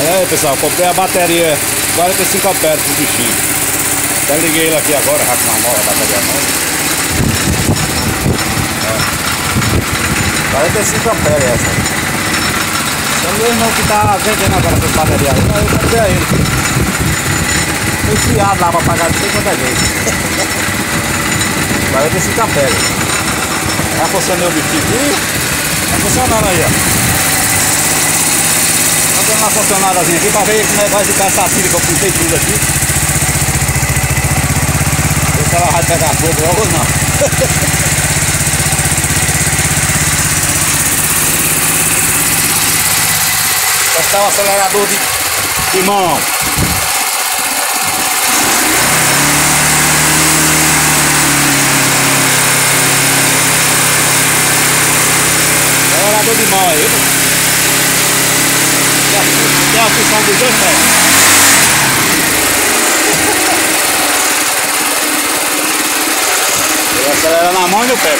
Aí pessoal, comprei a bateria 45 amperes pro bichinho. Até liguei ele aqui agora, já com uma nova bateria nova. 45 amperes essa. Então meu irmão que tá vendendo agora essa bateria aí, eu comprei a ele. Fui fiado lá pra pagar de 50 vezes. 45 amperes. Já funcionou o bichinho aqui. Tá funcionando aí, ó. Tá dando uma funcionadazinha aqui pra ver como é que vai ficar essa pilha que eu puxei tudo aqui. Ver se ela vai pegar fogo logo ou não. Testar o acelerador de mão. Acelerador de mão aí, tem a função dos dois pés. Ele acelera na mão e no pé.